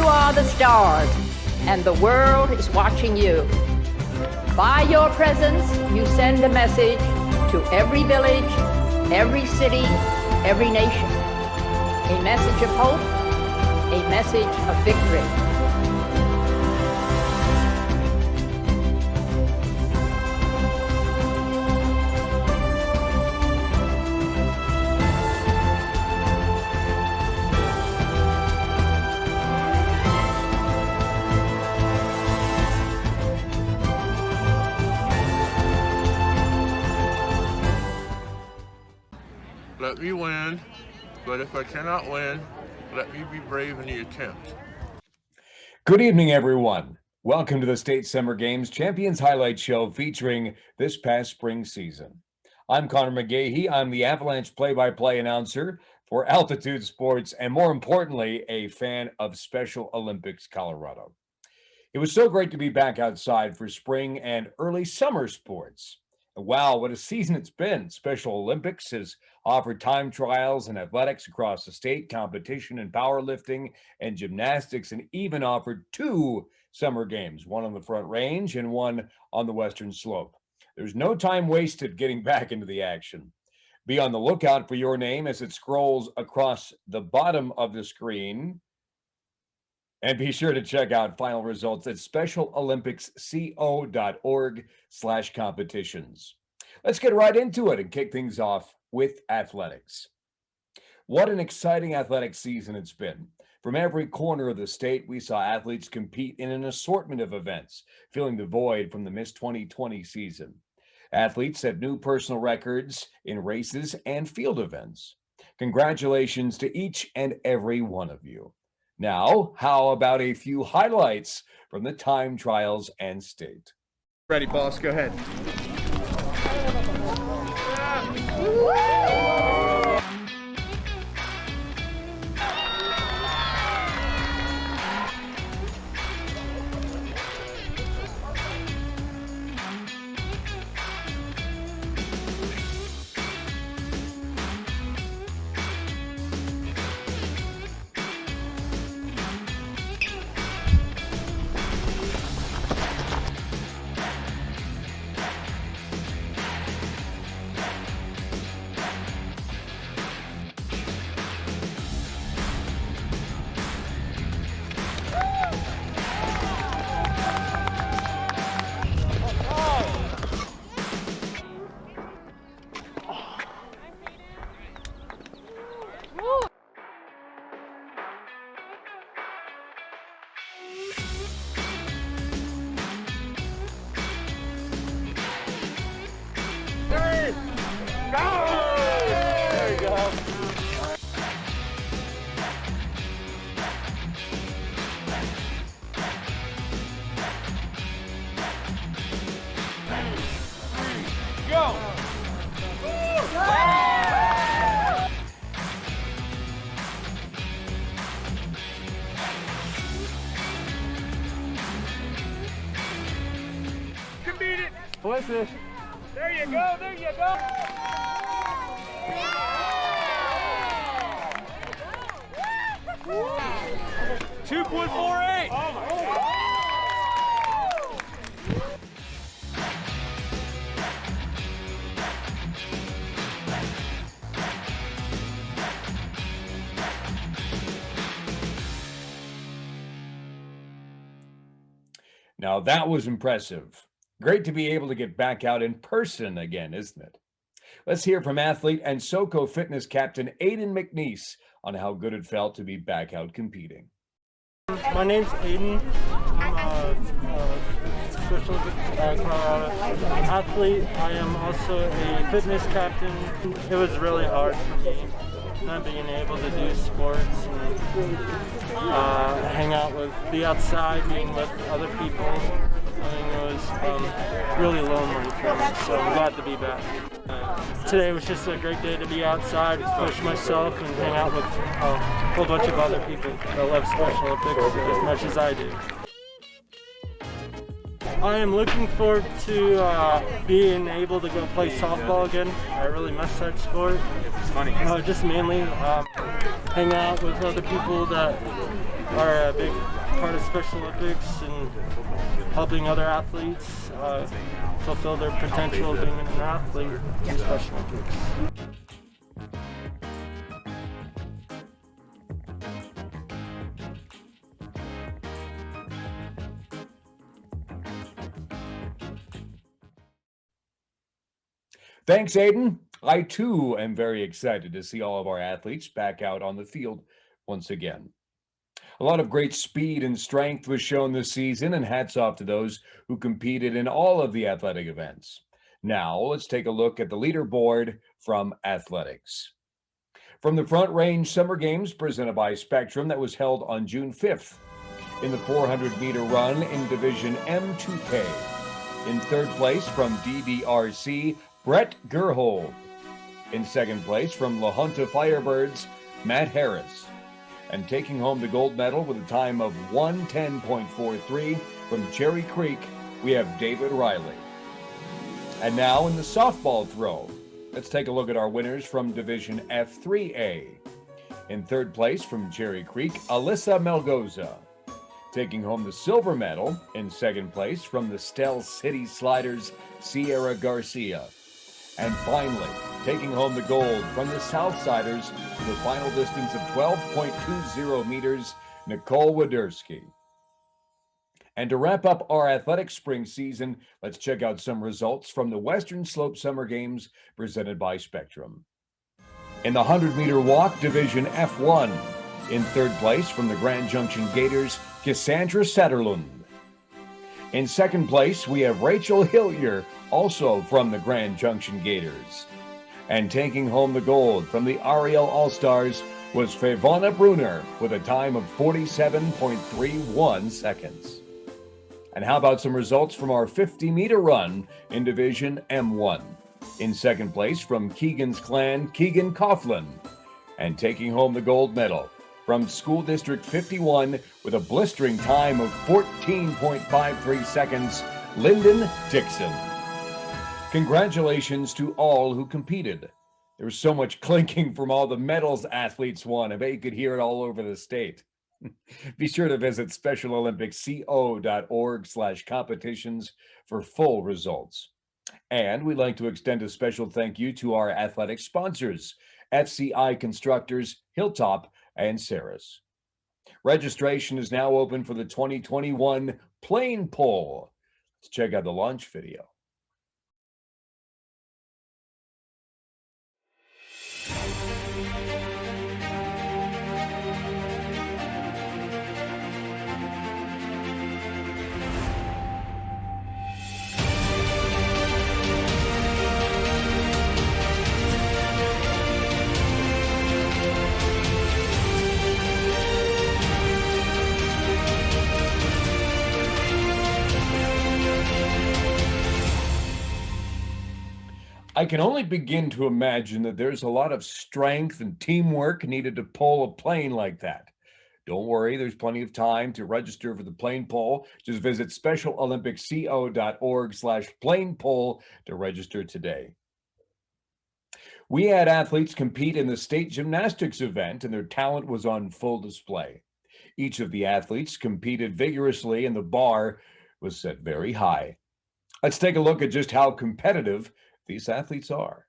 are the stars, and the world is watching you. By your presence, you send a message to every village, every city, every nation. A message of hope, a message of victory. Let me win, but if I cannot win, let me be brave in the attempt. Good evening, everyone. Welcome to the State Summer Games Champions Highlight Show featuring this past spring season. I'm Connor McGahey. I'm the Avalanche play-by-play announcer for Altitude Sports, and more importantly, a fan of Special Olympics Colorado. It was so great to be back outside for spring and early summer sports. Wow, what a season it's been. Special Olympics has offered time trials and athletics across the state, competition in powerlifting and gymnastics, and even offered 2 summer games, one on the Front Range and one on the Western Slope. There's no time wasted getting back into the action. Be on the lookout for your name as it scrolls across the bottom of the screen. And be sure to check out final results at specialolympicsco.org/competitions. Let's get right into it and kick things off with athletics. What an exciting athletic season it's been. From every corner of the state, we saw athletes compete in an assortment of events, filling the void from the missed 2020 season. Athletes set new personal records in races and field events. Congratulations to each and every one of you. Now, how about a few highlights from the time trials and state? Ready, boss, go ahead. There you go. Go. You can beat it. What's this? There you go, there you go. 2.48. Oh my God. Now that was impressive. Great to be able to get back out in person again, isn't it? Let's hear from athlete and SoCo Fitness captain Aiden McNeese on how good it felt to be back out competing. My name's Aiden. I'm a Special Colorado athlete. I am also a fitness captain. It was really hard for me not being able to do sports and hang out be outside, being with other people. I think it was really lonely for me, so I'm glad to be back. Today was just a great day to be outside, push myself, and hang out with a whole bunch of other people that love Special Olympics as much as I do. I am looking forward to being able to go play softball again. I really miss that sport. It's funny. Just mainly hang out with other people that are a big part of Special Olympics and helping other athletes fulfill their potential of being an athlete in Special Olympics. Thanks, Aiden. I too am very excited to see all of our athletes back out on the field once again. A lot of great speed and strength was shown this season, and hats off to those who competed in all of the athletic events. Now, let's take a look at the leaderboard from athletics. From the Front Range Summer Games presented by Spectrum that was held on June 5th. In the 400-meter run in Division M2K. In third place from DDRC, Brett Gerhold. In second place from La Junta Firebirds, Matt Harris. And taking home the gold medal with a time of 1:10.43 from Cherry Creek, we have David Riley. And now in the softball throw, let's take a look at our winners from Division F3A. In third place from Cherry Creek, Alyssa Melgoza. Taking home the silver medal in second place from the Stell City Sliders, Sierra Garcia. And finally, taking home the gold from the Southsiders with a final distance of 12.20 meters, Nicole Wadersky. And to wrap up our athletic spring season, let's check out some results from the Western Slope Summer Games presented by Spectrum. In the 100-meter walk, Division F1, in third place from the Grand Junction Gators, Cassandra Satterlund. In second place, we have Rachel Hillier, also from the Grand Junction Gators. And taking home the gold from the Ariel All-Stars was Favona Bruner with a time of 47.31 seconds. And how about some results from our 50-meter run in Division M1? In second place from Keegan's Clan, Keegan Coughlin. And taking home the gold medal from School District 51 with a blistering time of 14.53 seconds, Lyndon Dixon. Congratulations to all who competed. There was so much clinking from all the medals athletes won. I bet you could hear it all over the state. Be sure to visit specialolympicsco.org/competitions for full results. And we'd like to extend a special thank you to our athletic sponsors, FCI Constructors, Hilltop, and Saris. Registration is now open for the 2021 Plane Pole. Let's check out the launch video. I can only begin to imagine that there's a lot of strength and teamwork needed to pull a plane like that. Don't worry, there's plenty of time to register for the plane pole. Just visit specialolympicsco.org/plane pole to register today. We had athletes compete in the state gymnastics event, and their talent was on full display. Each of the athletes competed vigorously, and the bar was set very high. Let's take a look at just how competitive these athletes are.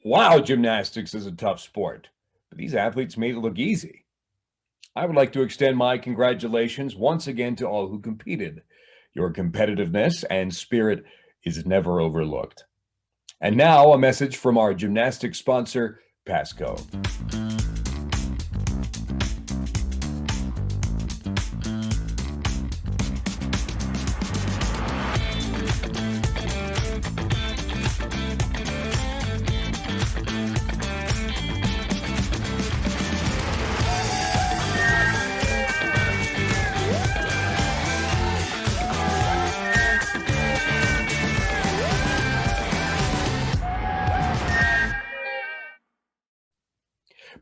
Wow, gymnastics is a tough sport, but these athletes made it look easy. I would like to extend my congratulations once again to all who competed. Your competitiveness and spirit is never overlooked. And now a message from our gymnastics sponsor, Pasco.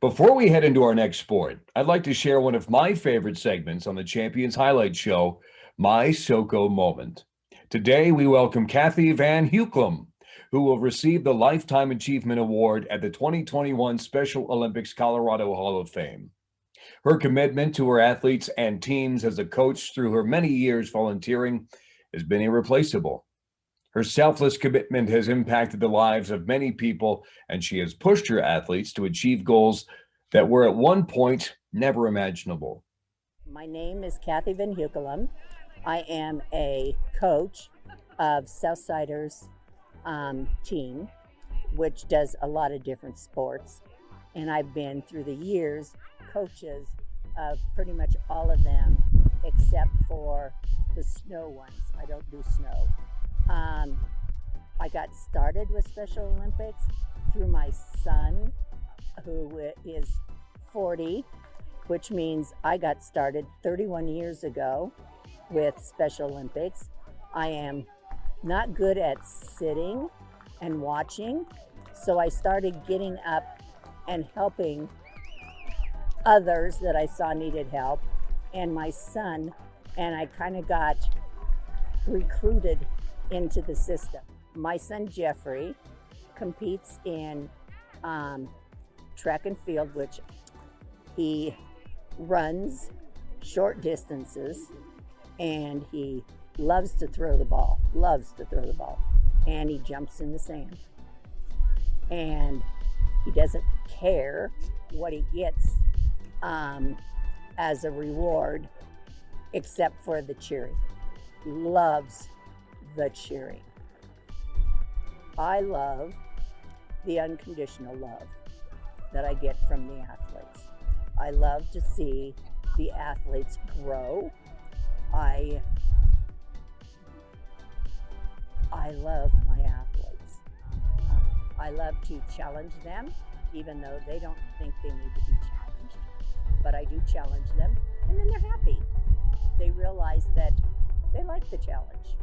Before we head into our next sport, I'd like to share one of my favorite segments on the Champions Highlight Show, My SoCo Moment. Today, we welcome Kathy Van Hukelum, who will receive the Lifetime Achievement Award at the 2021 Special Olympics Colorado Hall of Fame. Her commitment to her athletes and teams as a coach through her many years volunteering has been irreplaceable. Her selfless commitment has impacted the lives of many people, and she has pushed her athletes to achieve goals that were at one point never imaginable. My name is Kathy Van Hukelum. I am a coach of Southsiders team, which does a lot of different sports. And I've been through the years coaches of pretty much all of them, except for the snow ones. I don't do snow. I got started with Special Olympics through my son, who is 40, which means I got started 31 years ago with Special Olympics. I am not good at sitting and watching, so I started getting up and helping others that I saw needed help, and my son, and I kind of got recruited into the system. My son Jeffrey competes in track and field, which he runs short distances, and he loves to throw the ball, and he jumps in the sand. And he doesn't care what he gets as a reward, except for the cheering. He loves the cheering. I love the unconditional love that I get from the athletes. I love to see the athletes grow. I love my athletes. I love to challenge them, even though they don't think they need to be challenged. But I do challenge them, and then they're happy. They realize that they like the challenge.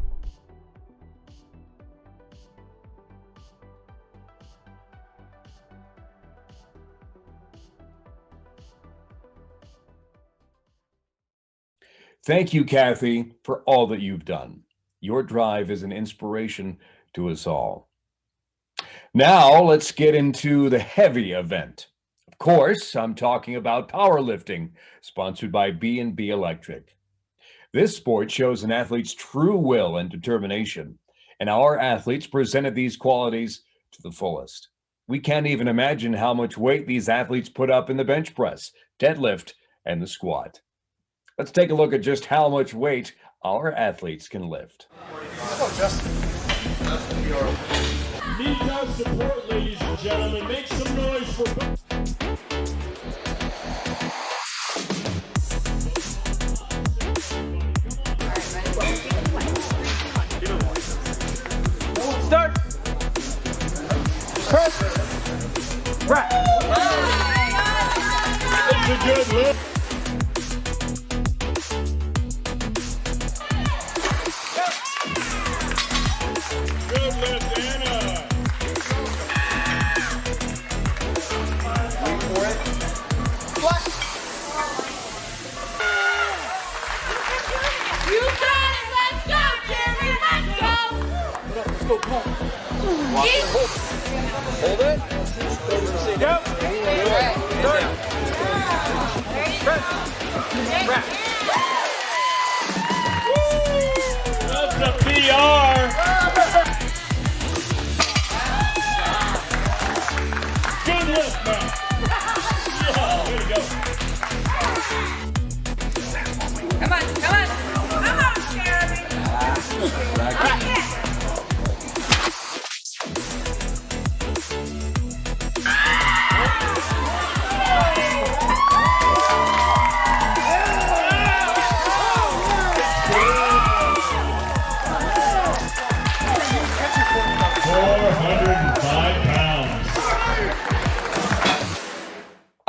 Thank you, Kathy, for all that you've done. Your drive is an inspiration to us all. Now, let's get into the heavy event. Of course, I'm talking about powerlifting, sponsored by B&B Electric. This sport shows an athlete's true will and determination, and our athletes presented these qualities to the fullest. We can't even imagine how much weight these athletes put up in the bench press, deadlift, and the squat. Let's take a look at just how much weight our athletes can lift. Need your support, ladies and gentlemen. Make some noise for... Start. Press. Right. It's a good look. Good lift, Anna. Wait for it. What? You got it! Let's go, Jerry! Let's go! Let's go, come on. Watch it. Hold it. Yep. Start. Press. Wrap. That's a PR. Good lift, man. Yeah, way to go.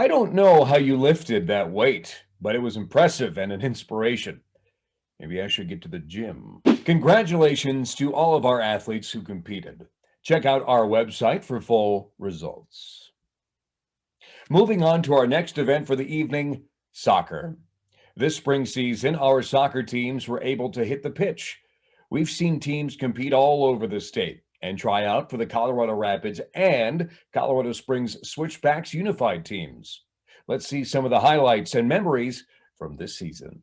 I don't know how you lifted that weight, but it was impressive and an inspiration. Maybe I should get to the gym. Congratulations to all of our athletes who competed. Check out our website for full results. Moving on to our next event for the evening, soccer. This spring season, our soccer teams were able to hit the pitch. We've seen teams compete all over the state and try out for the Colorado Rapids and Colorado Springs Switchbacks Unified teams. Let's see some of the highlights and memories from this season.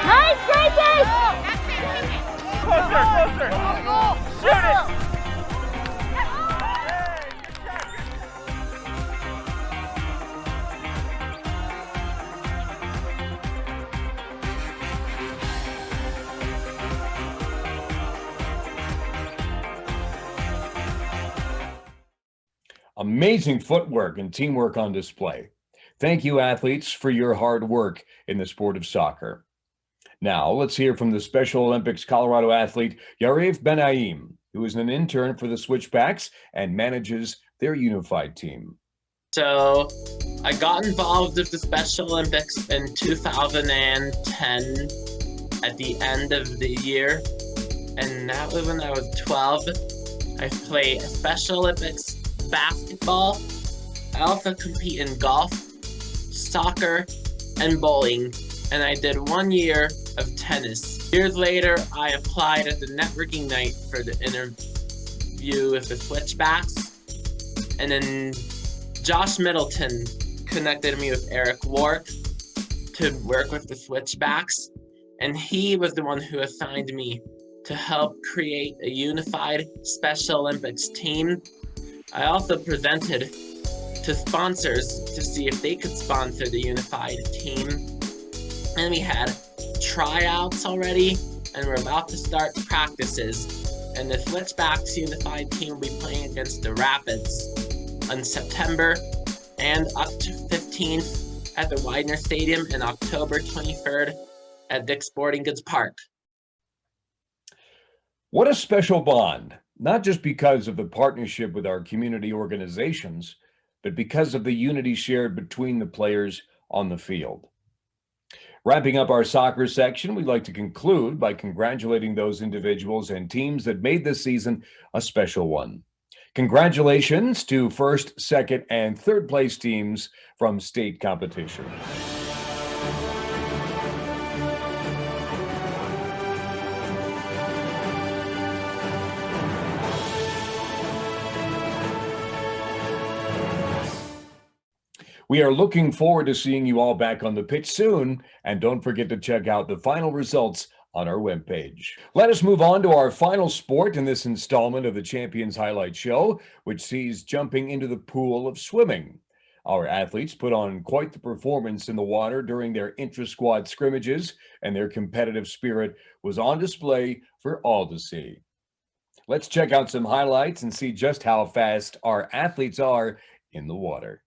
Nice, Gracie! Closer! Shoot it! Amazing footwork and teamwork on display. Thank you, athletes, for your hard work in the sport of soccer. Now, let's hear from the Special Olympics Colorado athlete, Yariv Benaim, who is an intern for the Switchbacks and manages their unified team. So, I got involved with the Special Olympics in 2010 at the end of the year, and that was when I was 12. I played Special Olympics basketball. I also compete in golf, soccer, and bowling, and I did 1 year of tennis. Years later, I applied at the networking night for the interview with the Switchbacks, and then Josh Middleton connected me with Eric Wark to work with the Switchbacks, and he was the one who assigned me to help create a unified Special Olympics team. I also presented to sponsors to see if they could sponsor the unified team. And we had tryouts already, and we're about to start practices. And the Switchbacks unified team will be playing against the Rapids on September and October 15th at the Widener Stadium and October 23rd at Dick's Sporting Goods Park. What a special bond, not just because of the partnership with our community organizations, but because of the unity shared between the players on the field. Wrapping up our soccer section, we'd like to conclude by congratulating those individuals and teams that made this season a special one. Congratulations to first, second, and third place teams from state competition. We are looking forward to seeing you all back on the pitch soon, and don't forget to check out the final results on our webpage. Let us move on to our final sport in this installment of the Champions Highlight Show, which sees jumping into the pool of swimming. Our athletes put on quite the performance in the water during their intra-squad scrimmages, and their competitive spirit was on display for all to see. Let's check out some highlights and see just how fast our athletes are in the water.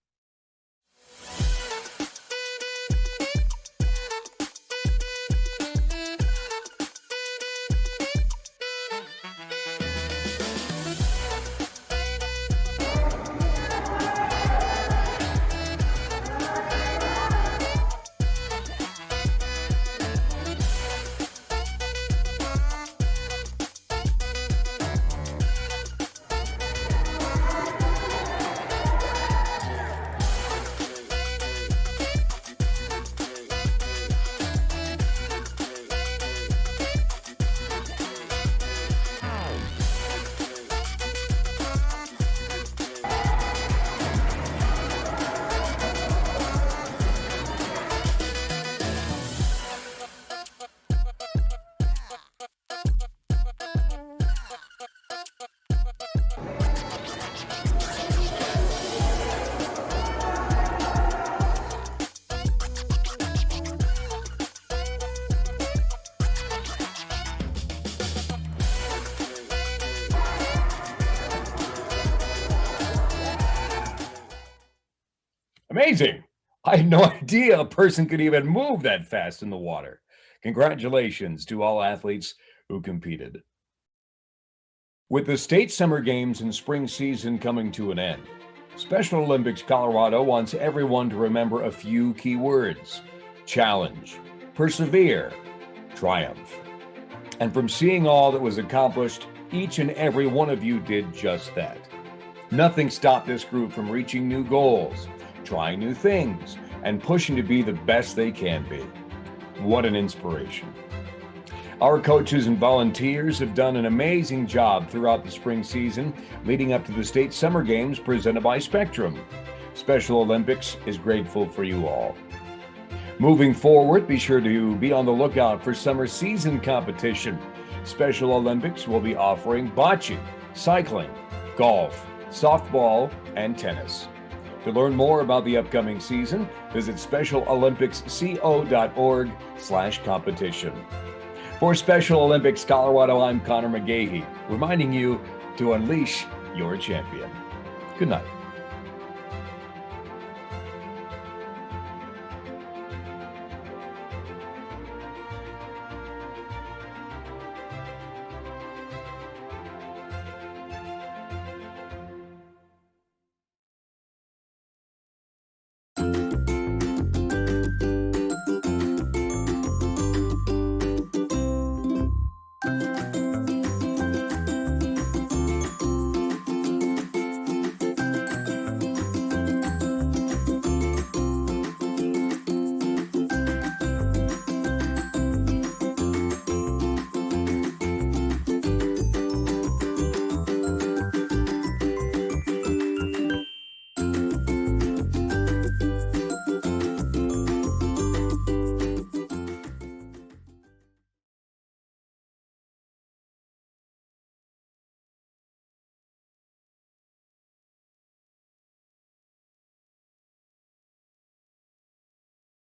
Amazing. I had no idea a person could even move that fast in the water. Congratulations to all athletes who competed. With the state summer games and spring season coming to an end, Special Olympics Colorado wants everyone to remember a few key words: challenge, persevere, triumph. And from seeing all that was accomplished, each and every one of you did just that. Nothing stopped this group from reaching new goals, trying new things, and pushing to be the best they can be. What an inspiration. Our coaches and volunteers have done an amazing job throughout the spring season, leading up to the state summer games presented by Spectrum. Special Olympics is grateful for you all. Moving forward, be sure to be on the lookout for summer season competition. Special Olympics will be offering bocce, cycling, golf, softball, and tennis. To learn more about the upcoming season, visit specialolympicsco.org/competition. For Special Olympics Colorado, I'm Connor McGahey, reminding you to unleash your champion. Good night.